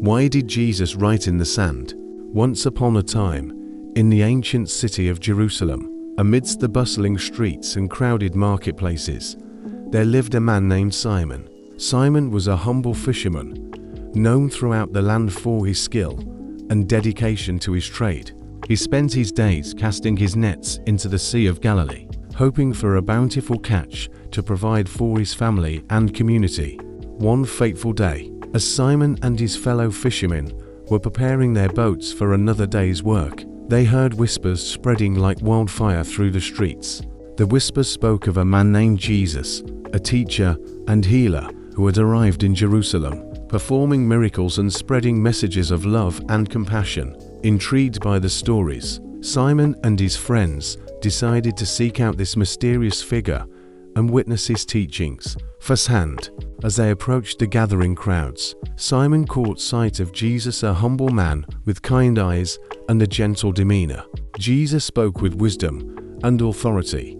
Why did Jesus write in the sand? Once upon a time, in the ancient city of Jerusalem, amidst the bustling streets and crowded marketplaces, there lived a man named Simon. Simon was a humble fisherman, known throughout the land for his skill and dedication to his trade. He spent his days casting his nets into the Sea of Galilee, hoping for a bountiful catch to provide for his family and community. One fateful day, as Simon and his fellow fishermen were preparing their boats for another day's work, they heard whispers spreading like wildfire through the streets. The whispers spoke of a man named Jesus, a teacher and healer who had arrived in Jerusalem, performing miracles and spreading messages of love and compassion. Intrigued by the stories, Simon and his friends decided to seek out this mysterious figure and witness his teachings firsthand. As they approached the gathering crowds, Simon caught sight of Jesus, a humble man with kind eyes and a gentle demeanor. Jesus spoke with wisdom and authority,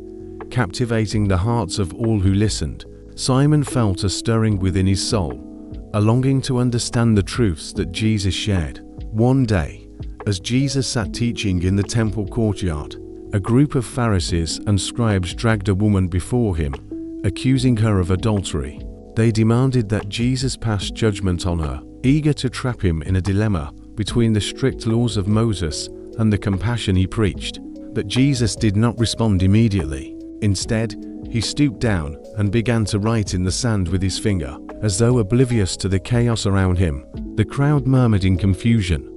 captivating the hearts of all who listened. Simon felt a stirring within his soul, a longing to understand the truths that Jesus shared. One day, as Jesus sat teaching in the temple courtyard, a group of Pharisees and scribes dragged a woman before him, accusing her of adultery. They demanded that Jesus pass judgment on her, eager to trap him in a dilemma between the strict laws of Moses and the compassion he preached. But Jesus did not respond immediately. Instead, he stooped down and began to write in the sand with his finger, as though oblivious to the chaos around him. The crowd murmured in confusion,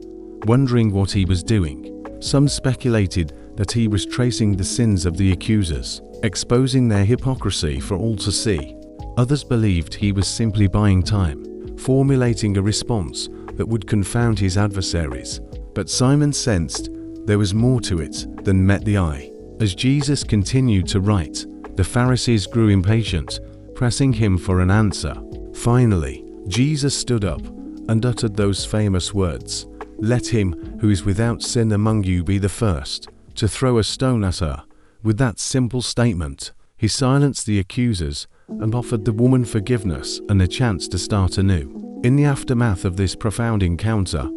wondering what he was doing. Some speculated that he was tracing the sins of the accusers, exposing their hypocrisy for all to see. Others believed he was simply buying time, formulating a response that would confound his adversaries. But Simon sensed there was more to it than met the eye. As Jesus continued to write, the Pharisees grew impatient, pressing him for an answer. Finally, Jesus stood up and uttered those famous words, "Let him who is without sin among you be the first to throw a stone at her." With that simple statement, he silenced the accusers and offered the woman forgiveness and a chance to start anew. In the aftermath of this profound encounter,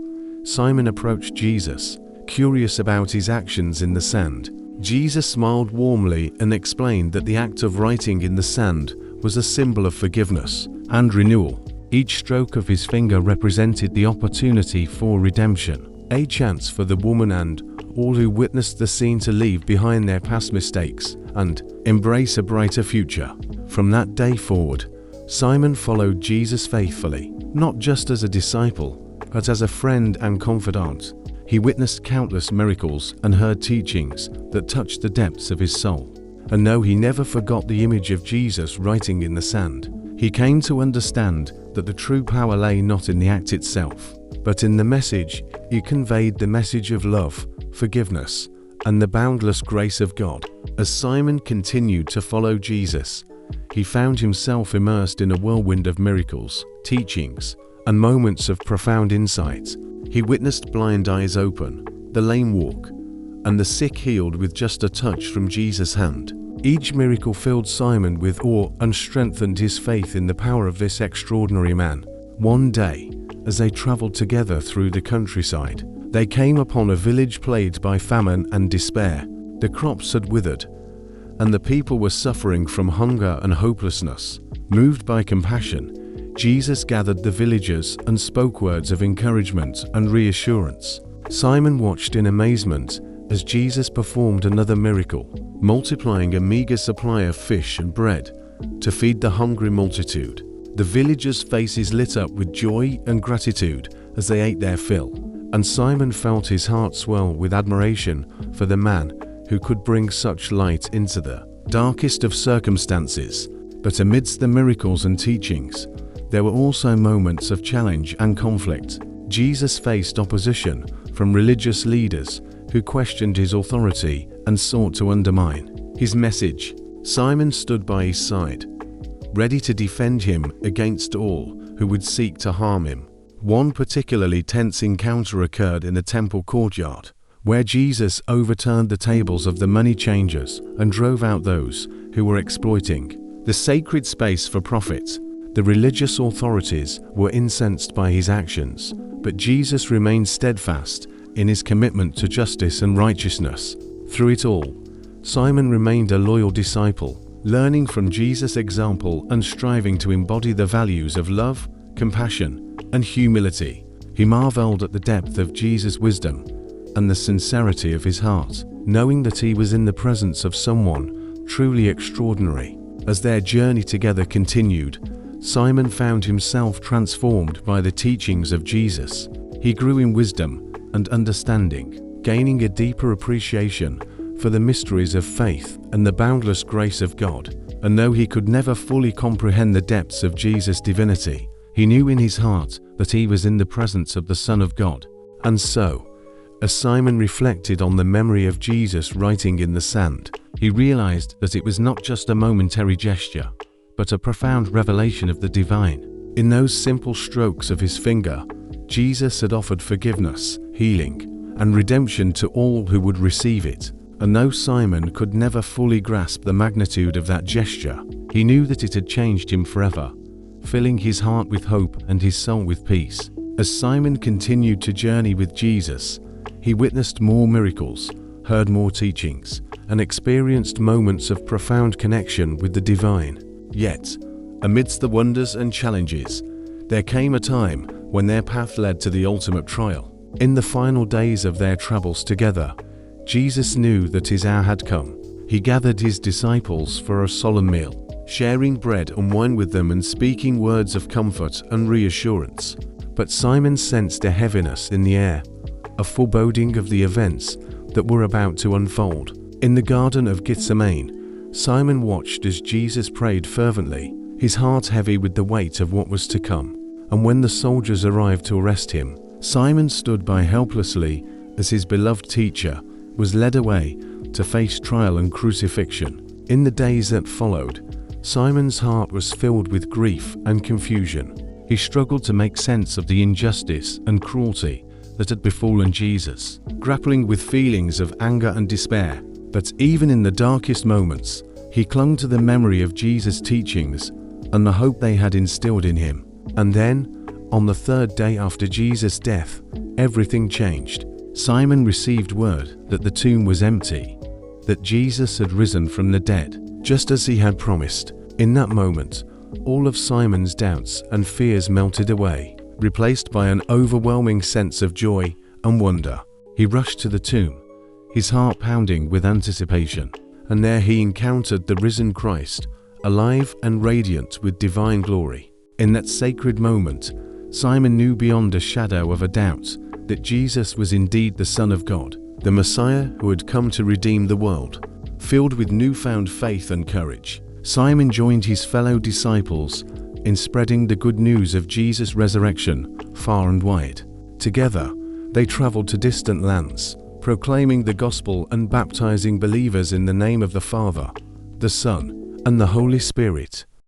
Simon approached Jesus, curious about his actions in the sand. Jesus smiled warmly and explained that the act of writing in the sand was a symbol of forgiveness and renewal. Each stroke of his finger represented the opportunity for redemption, a chance for the woman and all who witnessed the scene to leave behind their past mistakes and embrace a brighter future. From that day forward, Simon followed Jesus faithfully, not just as a disciple, but as a friend and confidant. He witnessed countless miracles and heard teachings that touched the depths of his soul. And though he never forgot the image of Jesus writing in the sand, he came to understand that the true power lay not in the act itself, but in the message it conveyed, the message of love, forgiveness, and the boundless grace of God. As Simon continued to follow Jesus, he found himself immersed in a whirlwind of miracles, teachings, and moments of profound insight. He witnessed blind eyes open, the lame walk, and the sick healed with just a touch from Jesus' hand. Each miracle filled Simon with awe and strengthened his faith in the power of this extraordinary man. One day, as they traveled together through the countryside, they came upon a village plagued by famine and despair. The crops had withered, and the people were suffering from hunger and hopelessness. Moved by compassion, Jesus gathered the villagers and spoke words of encouragement and reassurance. Simon watched in amazement as Jesus performed another miracle, multiplying a meager supply of fish and bread to feed the hungry multitude. The villagers' faces lit up with joy and gratitude as they ate their fill, and Simon felt his heart swell with admiration for the man who could bring such light into the darkest of circumstances. But amidst the miracles and teachings, there were also moments of challenge and conflict. Jesus faced opposition from religious leaders who questioned his authority and sought to undermine his message. Simon stood by his side, ready to defend him against all who would seek to harm him. One particularly tense encounter occurred in the temple courtyard, where Jesus overturned the tables of the money changers and drove out those who were exploiting the sacred space for profit. The religious authorities were incensed by his actions, but Jesus remained steadfast in his commitment to justice and righteousness. Through it all, Simon remained a loyal disciple, learning from Jesus' example and striving to embody the values of love, compassion, and humility. He marveled at the depth of Jesus' wisdom and the sincerity of his heart, knowing that he was in the presence of someone truly extraordinary. As their journey together continued, Simon found himself transformed by the teachings of Jesus. He grew in wisdom and understanding, gaining a deeper appreciation for the mysteries of faith and the boundless grace of God. And though he could never fully comprehend the depths of Jesus' divinity, he knew in his heart that he was in the presence of the Son of God. And so, as Simon reflected on the memory of Jesus writing in the sand, he realized that it was not just a momentary gesture, but a profound revelation of the divine. In those simple strokes of his finger, Jesus had offered forgiveness, healing, and redemption to all who would receive it. And though Simon could never fully grasp the magnitude of that gesture, he knew that it had changed him forever, filling his heart with hope and his soul with peace. As Simon continued to journey with Jesus, he witnessed more miracles, heard more teachings, and experienced moments of profound connection with the divine. Yet, amidst the wonders and challenges, there came a time when their path led to the ultimate trial. In the final days of their travels together, Jesus knew that his hour had come. He gathered his disciples for a solemn meal, sharing bread and wine with them and speaking words of comfort and reassurance. But Simon sensed a heaviness in the air, a foreboding of the events that were about to unfold. In the Garden of Gethsemane, Simon watched as Jesus prayed fervently, his heart heavy with the weight of what was to come. And when the soldiers arrived to arrest him, Simon stood by helplessly as his beloved teacher was led away to face trial and crucifixion. In the days that followed, Simon's heart was filled with grief and confusion. He struggled to make sense of the injustice and cruelty that had befallen Jesus, grappling with feelings of anger and despair. But even in the darkest moments, he clung to the memory of Jesus' teachings and the hope they had instilled in him. And then, on the third day after Jesus' death, everything changed. Simon received word that the tomb was empty, that Jesus had risen from the dead, just as he had promised. In that moment, all of Simon's doubts and fears melted away, replaced by an overwhelming sense of joy and wonder. He rushed to the tomb, his heart pounding with anticipation, and there he encountered the risen Christ, alive and radiant with divine glory. In that sacred moment, Simon knew beyond a shadow of a doubt that Jesus was indeed the Son of God, the Messiah who had come to redeem the world. Filled with newfound faith and courage, Simon joined his fellow disciples in spreading the good news of Jesus' resurrection far and wide. Together, they traveled to distant lands, proclaiming the gospel and baptizing believers in the name of the Father, the Son, and the Holy Spirit.